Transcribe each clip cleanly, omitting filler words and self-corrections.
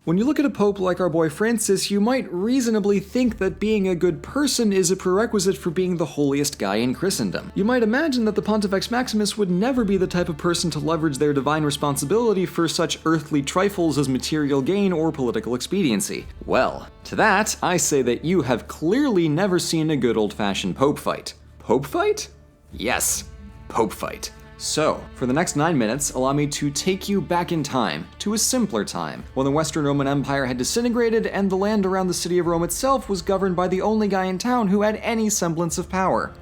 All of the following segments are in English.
When you look at a pope like our boy Francis, you might reasonably think that being a good person is a prerequisite for being the holiest guy in Christendom. You might imagine that the Pontifex Maximus would never be the type of person to leverage their divine responsibility for such earthly trifles as material gain or political expediency. Well, to that, I say that you have clearly never seen a good old-fashioned pope fight. Pope fight? Yes, pope fight. So, for the next 9 minutes, allow me to take you back in time, to a simpler time, when the Western Roman Empire had disintegrated and the land around the city of Rome itself was governed by the only guy in town who had any semblance of power: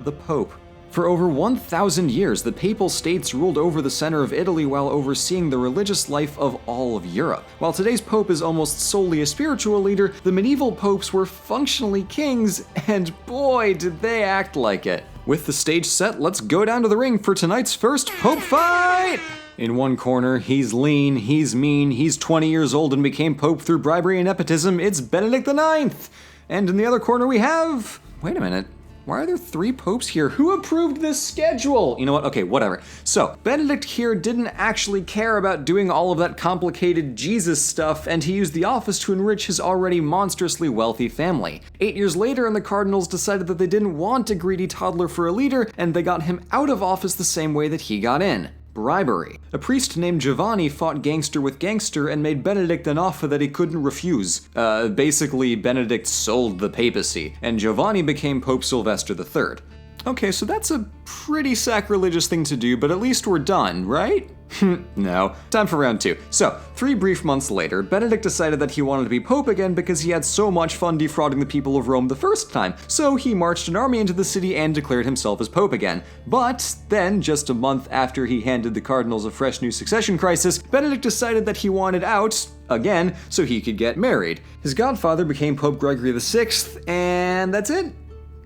the Pope. For over 1,000 years, the Papal States ruled over the center of Italy while overseeing the religious life of all of Europe. While today's Pope is almost solely a spiritual leader, the medieval popes were functionally kings, and boy, did they act like it. With the stage set, let's go down to the ring for tonight's first Pope fight! In one corner, he's lean, he's mean, he's 20 years old and became Pope through bribery and nepotism, it's Benedict IX! And in the other corner we have... Wait a minute. Why are there 3 popes here? Who approved this schedule? You know what? Okay, whatever. So, Benedict here didn't actually care about doing all of that complicated Jesus stuff, and he used the office to enrich his already monstrously wealthy family. 8 years later, and the cardinals decided that they didn't want a greedy toddler for a leader, and they got him out of office the same way that he got in. Bribery. A priest named Giovanni fought gangster with gangster and made Benedict an offer that he couldn't refuse. Basically, Benedict sold the papacy, and Giovanni became Pope Sylvester III. Okay, so that's a pretty sacrilegious thing to do, but at least we're done, right? No. Time for round 2. So, 3 brief months later, Benedict decided that he wanted to be Pope again because he had so much fun defrauding the people of Rome the first time, so he marched an army into the city and declared himself as Pope again. But then, just a month after he handed the cardinals a fresh new succession crisis, Benedict decided that he wanted out, again, so he could get married. His godfather became Pope Gregory VI, and that's it?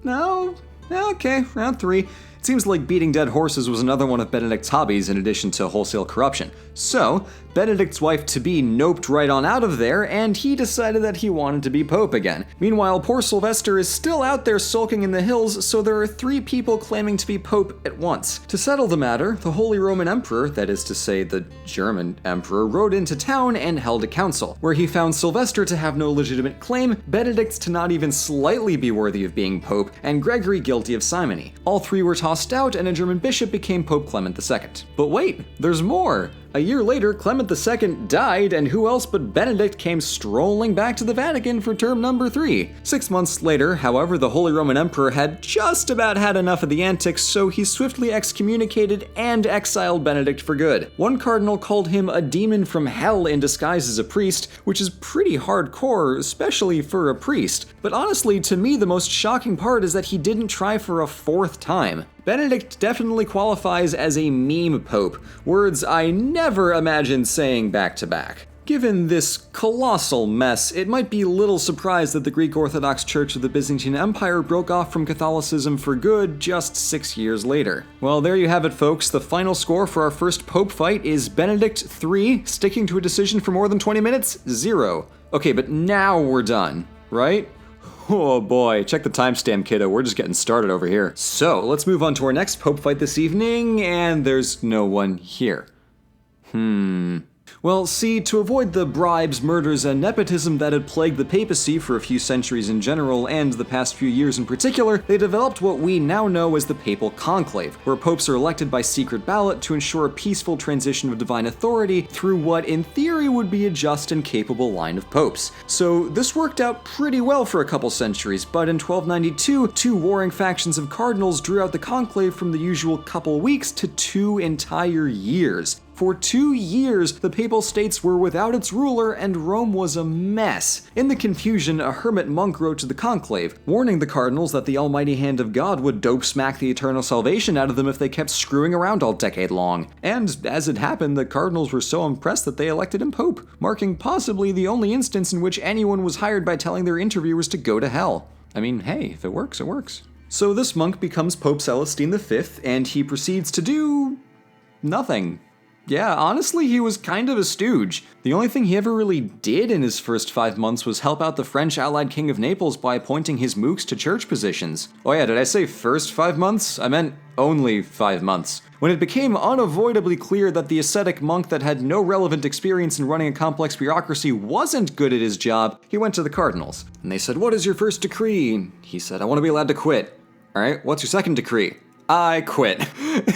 No? Okay, round 3. It seems like beating dead horses was another one of Benedict's hobbies in addition to wholesale corruption. So, Benedict's wife-to-be noped right on out of there, and he decided that he wanted to be Pope again. Meanwhile, poor Sylvester is still out there sulking in the hills, so there are 3 people claiming to be Pope at once. To settle the matter, the Holy Roman Emperor, that is to say the German Emperor, rode into town and held a council, where he found Sylvester to have no legitimate claim, Benedict to not even slightly be worthy of being Pope, and Gregory guilty of simony. All 3 were tossed out, and a German bishop became Pope Clement II. But wait, there's more! A year later, Clement II died, and who else but Benedict came strolling back to the Vatican for term number 3. 6 months later, however, the Holy Roman Emperor had just about had enough of the antics, so he swiftly excommunicated and exiled Benedict for good. One cardinal called him a demon from hell in disguise as a priest, which is pretty hardcore, especially for a priest. But honestly, to me, the most shocking part is that he didn't try for a 4th time. Benedict definitely qualifies as a meme pope, words I never imagined saying back to back. Given this colossal mess, it might be little surprise that the Greek Orthodox Church of the Byzantine Empire broke off from Catholicism for good just 6 years later. Well, there you have it, folks. The final score for our first pope fight is Benedict 3, sticking to a decision for more than 20 minutes, 0. Okay, but now we're done, right? Oh boy, check the timestamp, kiddo. We're just getting started over here. So, let's move on to our next Pope fight this evening, and there's no one here. Well, see, to avoid the bribes, murders, and nepotism that had plagued the papacy for a few centuries in general, and the past few years in particular, they developed what we now know as the Papal Conclave, where popes are elected by secret ballot to ensure a peaceful transition of divine authority through what in theory would be a just and capable line of popes. So this worked out pretty well for a couple centuries, but in 1292, 2 warring factions of cardinals drew out the conclave from the usual couple weeks to 2 entire years. For 2 years, the Papal States were without its ruler, and Rome was a mess. In the confusion, a hermit monk wrote to the conclave, warning the cardinals that the almighty hand of God would dope smack the eternal salvation out of them if they kept screwing around all decade long. And, as it happened, the cardinals were so impressed that they elected him pope, marking possibly the only instance in which anyone was hired by telling their interviewers to go to hell. I mean, hey, if it works, it works. So this monk becomes Pope Celestine V, and he proceeds to do... nothing. Yeah, honestly, he was kind of a stooge. The only thing he ever really did in his first 5 months was help out the French allied king of Naples by appointing his mooks to church positions. Oh yeah, did I say first 5 months? I meant only 5 months. When it became unavoidably clear that the ascetic monk that had no relevant experience in running a complex bureaucracy wasn't good at his job, he went to the cardinals. And they said, "What is your first decree?" And he said, "I want to be allowed to quit." "All right, what's your second decree?" "I quit."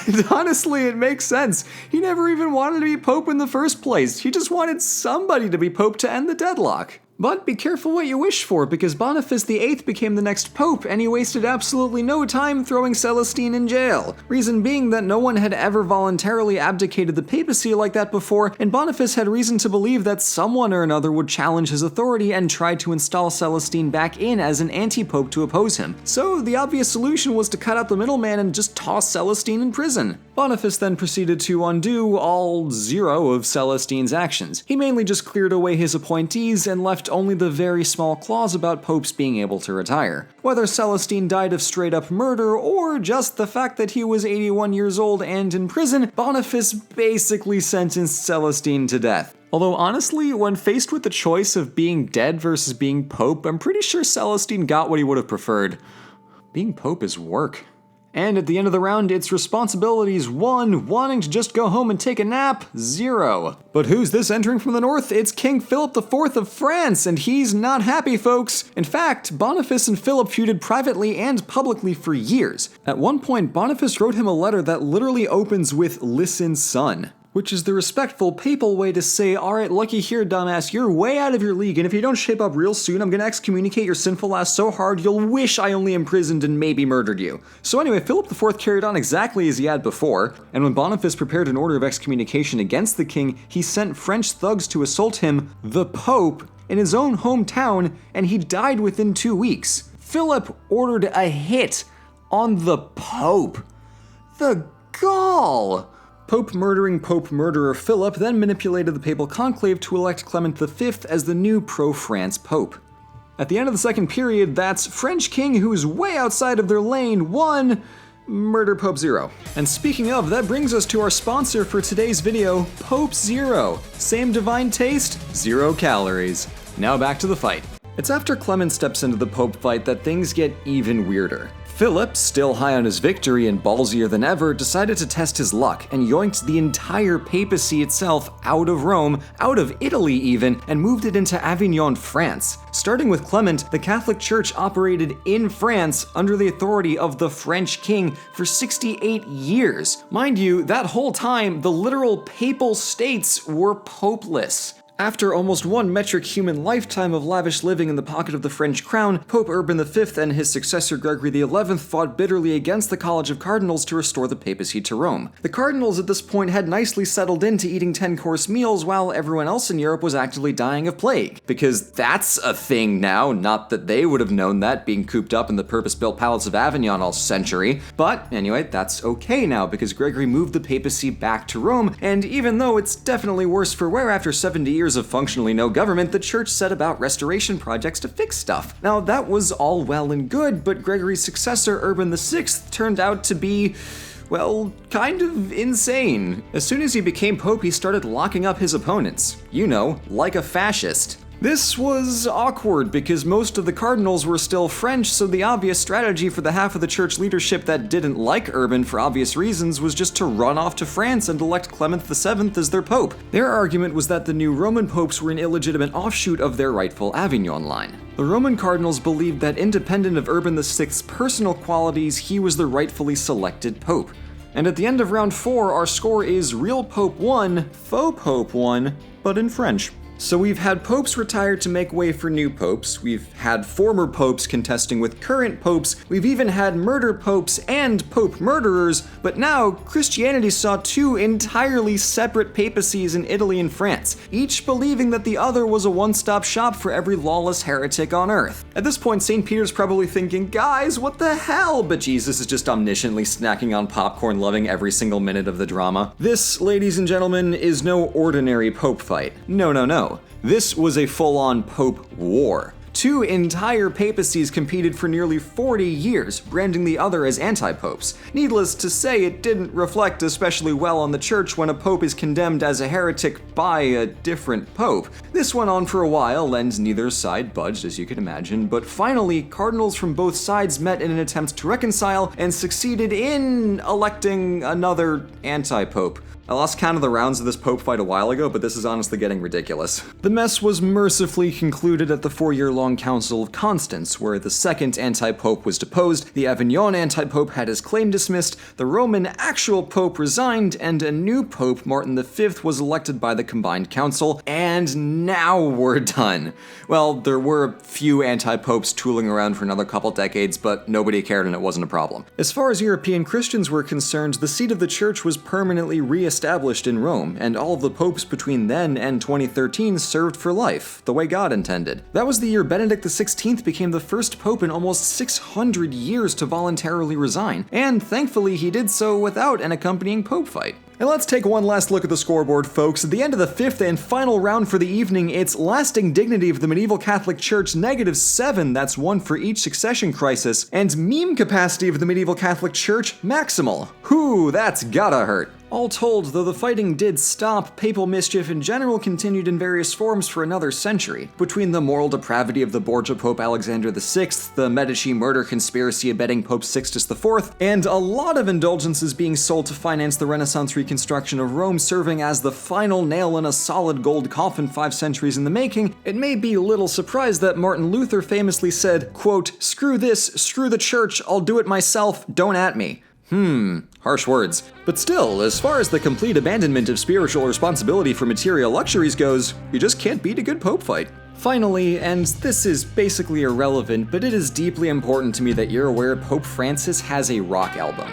And honestly, it makes sense. He never even wanted to be pope in the first place. He just wanted somebody to be pope to end the deadlock. But be careful what you wish for, because Boniface VIII became the next pope, and he wasted absolutely no time throwing Celestine in jail. Reason being that no one had ever voluntarily abdicated the papacy like that before, and Boniface had reason to believe that someone or another would challenge his authority and try to install Celestine back in as an anti-pope to oppose him. So the obvious solution was to cut out the middleman and just toss Celestine in prison. Boniface then proceeded to undo all 0 of Celestine's actions. He mainly just cleared away his appointees and left only the very small clause about popes being able to retire. Whether Celestine died of straight-up murder or just the fact that he was 81 years old and in prison, Boniface basically sentenced Celestine to death. Although honestly, when faced with the choice of being dead versus being pope, I'm pretty sure Celestine got what he would have preferred. Being pope is work. And at the end of the round, its responsibilities: 1, wanting to just go home and take a nap; 0. But who's this entering from the north? It's King Philip IV of France, and he's not happy, folks. In fact, Boniface and Philip feuded privately and publicly for years. At one point, Boniface wrote him a letter that literally opens with "Listen, son," which is the respectful papal way to say, "Alright, looky here, dumbass, you're way out of your league, and if you don't shape up real soon, I'm gonna excommunicate your sinful ass so hard you'll wish I only imprisoned and maybe murdered you." So anyway, Philip IV carried on exactly as he had before, and when Boniface prepared an order of excommunication against the king, he sent French thugs to assault him, the Pope, in his own hometown, and he died within 2 weeks. Philip ordered a hit on the Pope. The gall! Pope-murdering Pope murderer Philip then manipulated the papal conclave to elect Clement V as the new pro-France Pope. At the end of the second period, that's French king who's way outside of their lane 1, murder Pope 0. And speaking of, that brings us to our sponsor for today's video, Pope 0. Same divine taste, 0 calories. Now back to the fight. It's after Clement steps into the Pope fight that things get even weirder. Philip, still high on his victory and ballsier than ever, decided to test his luck and yoinked the entire papacy itself out of Rome, out of Italy even, and moved it into Avignon, France. Starting with Clement, the Catholic Church operated in France under the authority of the French king for 68 years. Mind you, that whole time, the literal papal states were popeless. After almost 1 metric human lifetime of lavish living in the pocket of the French crown, Pope Urban V and his successor Gregory XI fought bitterly against the College of Cardinals to restore the papacy to Rome. The cardinals at this point had nicely settled into eating 10-course meals while everyone else in Europe was actively dying of plague. Because that's a thing now, not that they would have known that being cooped up in the purpose-built palace of Avignon all century. But anyway, that's okay now because Gregory moved the papacy back to Rome, and even though it's definitely worse for wear after 70 years of functionally no government, the church set about restoration projects to fix stuff. Now that was all well and good, but Gregory's successor, Urban VI, turned out to be, well, kind of insane. As soon as he became pope, he started locking up his opponents. You know, like a fascist. This was awkward because most of the cardinals were still French, so the obvious strategy for the half of the church leadership that didn't like Urban for obvious reasons was just to run off to France and elect Clement VII as their pope. Their argument was that the new Roman popes were an illegitimate offshoot of their rightful Avignon line. The Roman cardinals believed that independent of Urban VI's personal qualities, he was the rightfully selected pope. And at the end of round 4, our score is real Pope 1, faux Pope 1, but in French. So we've had popes retire to make way for new popes, we've had former popes contesting with current popes, we've even had murder popes and pope murderers, but now Christianity saw 2 entirely separate papacies in Italy and France, each believing that the other was a one-stop shop for every lawless heretic on earth. At this point, St. Peter's probably thinking, guys, what the hell? But Jesus is just omnisciently snacking on popcorn, loving every single minute of the drama. This, ladies and gentlemen, is no ordinary pope fight. No. This was a full-on pope war. Two entire papacies competed for nearly 40 years, branding the other as anti-popes. Needless to say, it didn't reflect especially well on the church when a pope is condemned as a heretic by a different pope. This went on for a while, and neither side budged, as you can imagine, but finally, cardinals from both sides met in an attempt to reconcile and succeeded in electing another anti-pope. I lost count of the rounds of this pope fight a while ago, but this is honestly getting ridiculous. The mess was mercifully concluded at the 4-year-long Council of Constance, where the second anti-pope was deposed, the Avignon anti-pope had his claim dismissed, the Roman actual pope resigned, and a new pope, Martin V, was elected by the combined council, and now we're done. Well, there were a few anti-popes tooling around for another couple decades, but nobody cared and it wasn't a problem. As far as European Christians were concerned, the seat of the church was permanently re-established in Rome, and all of the popes between then and 2013 served for life, the way God intended. That was the year Benedict XVI became the first pope in almost 600 years to voluntarily resign, and thankfully he did so without an accompanying pope fight. And let's take one last look at the scoreboard, folks. At the end of the 5th and final round for the evening, it's lasting dignity of the medieval Catholic Church, -7, that's 1 for each succession crisis, and meme capacity of the medieval Catholic Church, maximal. Whew, that's gotta hurt. All told, though the fighting did stop, papal mischief in general continued in various forms for another century. Between the moral depravity of the Borgia Pope Alexander VI, the Medici murder conspiracy abetting Pope Sixtus IV, and a lot of indulgences being sold to finance the Renaissance reconstruction of Rome serving as the final nail in a solid gold coffin 5 centuries in the making, it may be little surprise that Martin Luther famously said, quote, "Screw this, screw the church, I'll do it myself, don't at me." Harsh words. But still, as far as the complete abandonment of spiritual responsibility for material luxuries goes, you just can't beat a good pope fight. Finally, and this is basically irrelevant, but it is deeply important to me that you're aware Pope Francis has a rock album.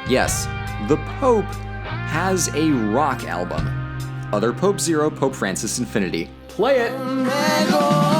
Yes, the Pope has a rock album. Other Pope Zero, Pope Francis Infinity. Play it!